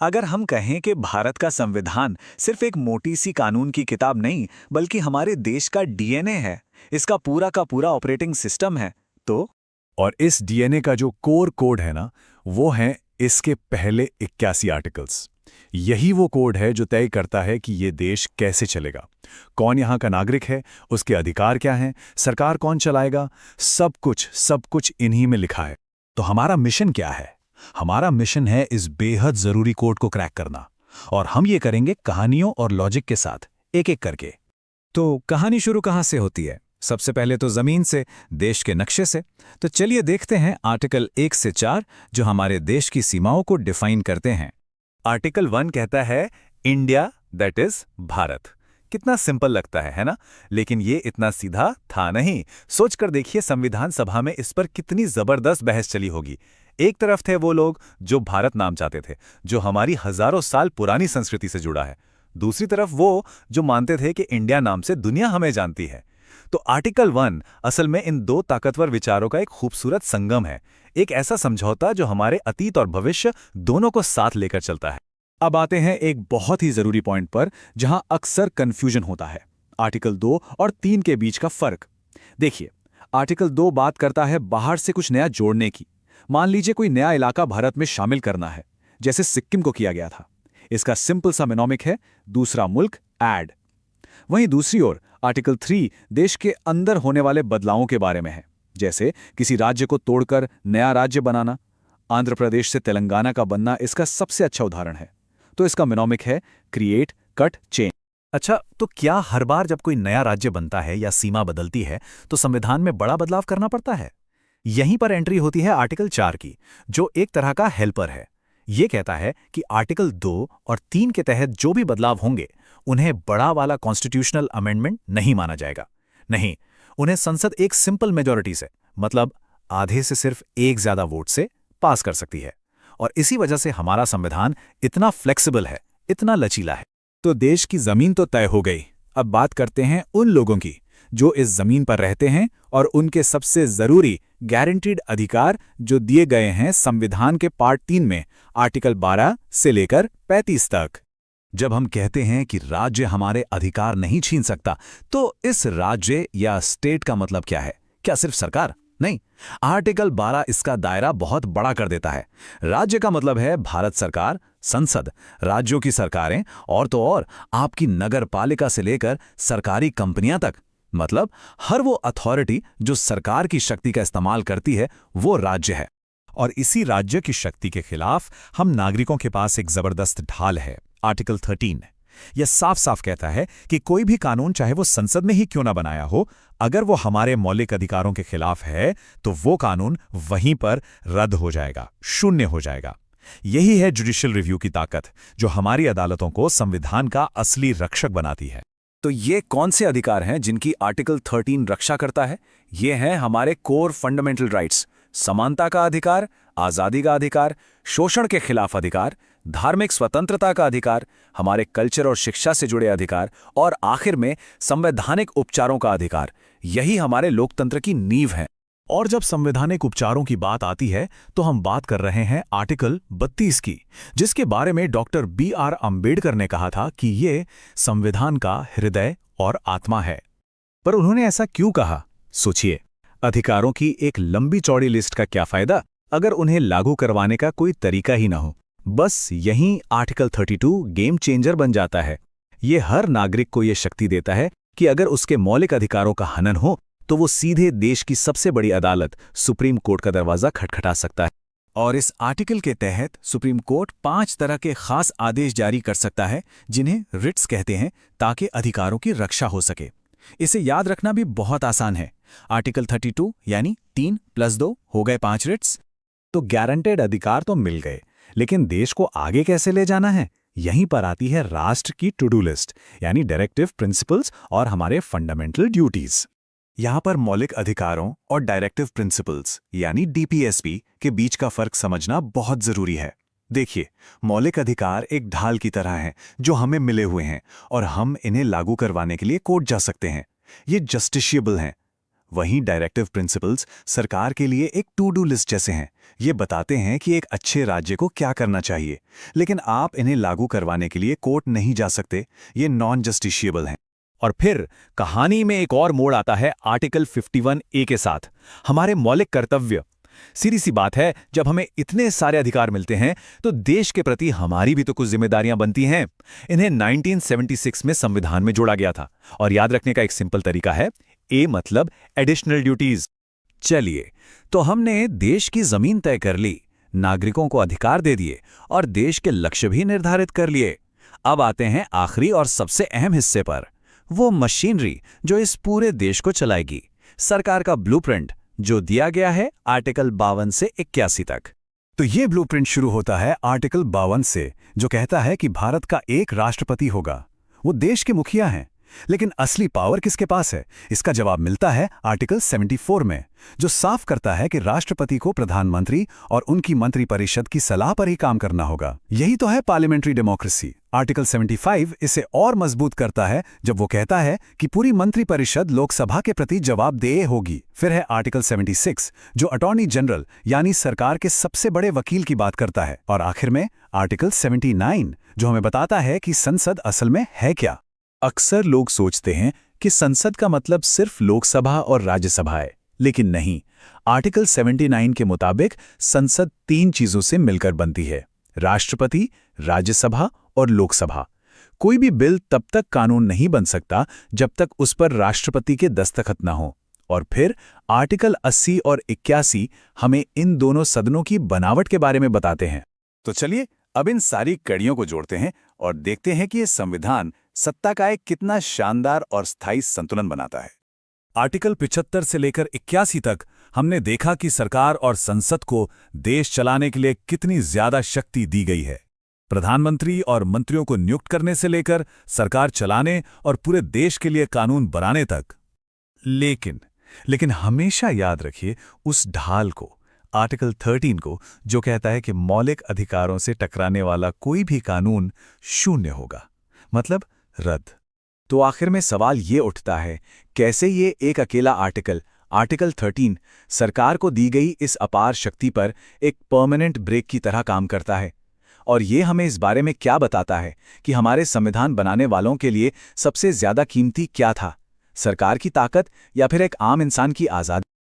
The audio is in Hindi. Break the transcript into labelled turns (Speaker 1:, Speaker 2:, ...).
Speaker 1: अगर हम कहें कि भारत का संविधान सिर्फ एक मोटी सी कानून की किताब नहीं, बल्कि हमारे देश का डीएनए है, इसका पूरा का पूरा ऑपरेटिंग सिस्टम है, तो
Speaker 2: और इस डीएनए का जो कोर कोड है ना, वो हैं इसके पहले 81 आर्टिकल्स। यही वो कोड है जो तय करता है कि ये देश कैसे चलेगा, कौन यहाँ का नागरिक है, उसके अधिकार क्या हैं, सरकार कौन चलाएगा, सब कुछ इन्हीं में लिखा है। तो हमारा मिशन क्या है? हमारा मिशन है इस बेहद जरूरी कोड को क्रैक करना, और हम ये करेंगे कहानियों और लॉजिक के साथ, एक एक करके।
Speaker 3: तो कहानी शुरू कहाँ से होती है? सबसे पहले तो जमीन से, देश के नक्शे से। तो चलिए देखते हैं आर्टिकल 1 से 4 जो हमारे देश की सीमाओं को डिफाइन करते हैं।
Speaker 1: आर्टिकल 1 कहता है इंडिया, दैट इज भारत। कितना सिंपल लगता है ना? लेकिन ये इतना सीधा था नहीं। सोचकर देखिए संविधान सभा में इस पर कितनी जबरदस्त बहस चली होगी। एक तरफ थे वो लोग जो भारत नाम चाहते थे, जो हमारी हजारों साल पुरानी संस्कृति से जुड़ा है। दूसरी तरफ वो जो मानते थे कि इंडिया नाम से दुनिया हमें जानती है। तो आर्टिकल 1 असल में इन दो ताकतवर विचारों का एक खूबसूरत संगम है, एक ऐसा समझौता जो हमारे अतीत और भविष्य दोनों को साथ लेकर चलता है।
Speaker 2: अब आते हैं एक बहुत ही जरूरी पॉइंट पर जहां अक्सर कंफ्यूजन होता है, आर्टिकल 2 और 3 के बीच का फर्क। देखिए, आर्टिकल 2 बात करता है बाहर से कुछ नया जोड़ने की। मान लीजिए कोई नया इलाका भारत में शामिल करना है, जैसे सिक्किम को किया गया था। इसका सिंपल सा मेनोमिक है, दूसरा मुल्क ऐड। वहीं दूसरी ओर आर्टिकल 3 देश के अंदर होने वाले बदलावों के बारे में है, जैसे किसी राज्य को तोड़कर नया राज्य बनाना। आंध्र प्रदेश से तेलंगाना का बनना इसका सबसे अच्छा उदाहरण है। तो इसका मेनोमिक है क्रिएट, कट, चेंज।
Speaker 3: अच्छा, तो क्या हर बार जब कोई नया राज्य बनता है या सीमा बदलती है तो संविधान में बड़ा बदलाव करना पड़ता है? यहीं पर एंट्री होती है आर्टिकल 4 की, जो एक तरह का हेल्पर है। ये कहता है कि आर्टिकल 2 और 3 के तहत जो भी बदलाव होंगे उन्हें बड़ा वाला कॉन्स्टिट्यूशनल अमेंडमेंट नहीं माना जाएगा। नहीं, उन्हें संसद एक सिंपल मेजॉरिटी से, मतलब आधे से सिर्फ एक ज्यादा वोट से पास कर सकती है। और इसी वजह से हमारा संविधान इतना फ्लेक्सिबल है, इतना लचीला है।
Speaker 2: तो देश की जमीन तो तय हो गई। अब बात करते हैं उन लोगों की जो इस जमीन पर रहते हैं और उनके सबसे जरूरी गारंटीड अधिकार जो दिए गए हैं संविधान के पार्ट 3 में, आर्टिकल 12 से लेकर 35 तक।
Speaker 3: जब हम कहते हैं कि राज्य हमारे अधिकार नहीं छीन सकता, तो इस राज्य या स्टेट का मतलब क्या है? क्या सिर्फ सरकार? नहीं, आर्टिकल 12 इसका दायरा बहुत बड़ा कर देता है। राज्य का मतलब है भारत सरकार, संसद, राज्यों की सरकारें, और तो और आपकी नगर पालिका से लेकर सरकारी कंपनियां तक। मतलब हर वो अथॉरिटी जो सरकार की शक्ति का इस्तेमाल करती है, वो राज्य है।
Speaker 2: और इसी राज्य की शक्ति के खिलाफ हम नागरिकों के पास एक जबरदस्त ढाल है, आर्टिकल 13। यह साफ साफ कहता है कि कोई भी कानून, चाहे वो संसद में ही क्यों ना बनाया हो, अगर वो हमारे मौलिक अधिकारों के खिलाफ है तो वो कानून वहीं पर रद्द हो जाएगा, शून्य हो जाएगा। यही है जुडिशियल रिव्यू की ताकत, जो हमारी अदालतों को संविधान का असली रक्षक बनाती है।
Speaker 1: तो ये कौन से अधिकार हैं जिनकी आर्टिकल 13 रक्षा करता है? ये हैं हमारे कोर फंडामेंटल राइट्स, समानता का अधिकार, आजादी का अधिकार, शोषण के खिलाफ अधिकार, धार्मिक स्वतंत्रता का अधिकार, हमारे कल्चर और शिक्षा से जुड़े अधिकार, और आखिर में संवैधानिक उपचारों का अधिकार। यही हमारे लोकतंत्र की नींव है।
Speaker 2: और जब संवैधानिक उपचारों की बात आती है तो हम बात कर रहे हैं आर्टिकल 32 की, जिसके बारे में डॉक्टर BR अंबेडकर ने कहा था कि ये संविधान का हृदय और आत्मा है। पर उन्होंने ऐसा क्यों कहा? सोचिए, अधिकारों की एक लंबी चौड़ी लिस्ट का क्या फायदा अगर उन्हें लागू करवाने का कोई तरीका ही न हो? बस यहीं आर्टिकल 32 गेम चेंजर बन जाता है। ये हर नागरिक को ये शक्ति देता है कि अगर उसके मौलिक अधिकारों का हनन हो तो वो सीधे देश की सबसे बड़ी अदालत सुप्रीम कोर्ट का दरवाजा खटखटा सकता है। और इस आर्टिकल के तहत सुप्रीम कोर्ट 5 तरह के खास आदेश जारी कर सकता है, जिन्हें रिट्स कहते हैं, ताकि अधिकारों की रक्षा हो सके। इसे याद रखना भी बहुत आसान है। आर्टिकल 32 यानी 3 + 2 हो गए 5 रिट्स। तो गारंटेड अधिकार तो मिल गए, लेकिन देश को आगे कैसे ले जाना है? यहीं पर आती है राष्ट्र की टू डू लिस्ट, यानी डायरेक्टिव प्रिंसिपल्स और हमारे फंडामेंटल ड्यूटीज। यहाँ पर मौलिक अधिकारों और डायरेक्टिव प्रिंसिपल्स यानी DPSP के बीच का फर्क समझना बहुत जरूरी है। देखिए, मौलिक अधिकार एक ढाल की तरह हैं जो हमें मिले हुए हैं और हम इन्हें लागू करवाने के लिए कोर्ट जा सकते हैं। ये जस्टिशिएबल हैं। वहीं डायरेक्टिव प्रिंसिपल्स सरकार के लिए एक टू डू लिस्ट जैसे हैं। ये बताते हैं कि एक अच्छे राज्य को क्या करना चाहिए, लेकिन आप इन्हें लागू करवाने के लिए कोर्ट नहीं जा सकते। ये नॉन जस्टिशिएबल हैं।
Speaker 3: और फिर कहानी में एक और मोड़ आता है आर्टिकल 51A के साथ, हमारे मौलिक कर्तव्य। सीधी सी बात है, जब हमें इतने सारे अधिकार मिलते हैं तो देश के प्रति हमारी भी तो कुछ जिम्मेदारियां बनती हैं। इन्हें 1976 में संविधान में जोड़ा गया था और याद रखने का एक सिंपल तरीका है, ए मतलब एडिशनल ड्यूटीज।
Speaker 2: चलिए, तो हमने देश की जमीन तय कर ली, नागरिकों को अधिकार दे दिए और देश के लक्ष्य भी निर्धारित कर लिए। अब आते हैं आखिरी और सबसे अहम हिस्से पर, वो मशीनरी जो इस पूरे देश को चलाएगी, सरकार का ब्लूप्रिंट जो दिया गया है आर्टिकल 52 से 81 तक। तो ये ब्लूप्रिंट शुरू होता है आर्टिकल 52 से, जो कहता है कि भारत का एक राष्ट्रपति होगा। वो देश के मुखिया हैं, लेकिन असली पावर किसके पास है? इसका जवाब मिलता है आर्टिकल 74 में, जो साफ करता है कि राष्ट्रपति को प्रधानमंत्री और उनकी मंत्रिपरिषद की सलाह पर ही काम करना होगा। यही तो है पार्लियामेंट्री डेमोक्रेसी। आर्टिकल 75 इसे और मजबूत करता है जब वो कहता है कि पूरी मंत्रिपरिषद लोकसभा के प्रति जवाबदेह होगी। फिर है आर्टिकल 76 जो अटॉर्नी जनरल यानी सरकार के सबसे बड़े वकील की बात करता है। और आखिर में आर्टिकल 79 जो हमें बताता है कि संसद असल में है क्या।
Speaker 1: अक्सर लोग सोचते हैं कि संसद का मतलब सिर्फ लोकसभा और राज्यसभा है, लेकिन नहीं। आर्टिकल 79 के मुताबिक संसद 3 चीजों से मिलकर बनती है, राष्ट्रपति, राज्यसभा और लोकसभा। कोई भी बिल तब तक कानून नहीं बन सकता जब तक उस पर राष्ट्रपति के दस्तखत न हो। और फिर आर्टिकल 80 और 81 हमें इन दोनों सदनों की बनावट के बारे में बताते हैं।
Speaker 2: तो चलिए, अब इन सारी कड़ियों को जोड़ते हैं और देखते हैं कि ये संविधान सत्ता का एक कितना शानदार और स्थायी संतुलन बनाता है। आर्टिकल 75 से लेकर 81 तक हमने देखा कि सरकार और संसद को देश चलाने के लिए कितनी ज्यादा शक्ति दी गई है। प्रधानमंत्री और मंत्रियों को नियुक्त करने से लेकर सरकार चलाने और पूरे देश के लिए कानून बनाने तक। लेकिन हमेशा याद रखिए उस ढाल को, आर्टिकल 13 को, जो कहता है कि मौलिक अधिकारों से टकराने वाला कोई भी कानून शून्य होगा, मतलब रद्द। तो आखिर में सवाल ये उठता है, कैसे ये एक अकेला आर्टिकल 13 सरकार को दी गई इस अपार शक्ति पर एक परमानेंट ब्रेक की तरह काम करता है? और ये हमें इस बारे में क्या बताता है कि हमारे संविधान बनाने वालों के लिए सबसे ज्यादा कीमती क्या था, सरकार की ताकत या फिर एक आम इंसान की आज़ादी?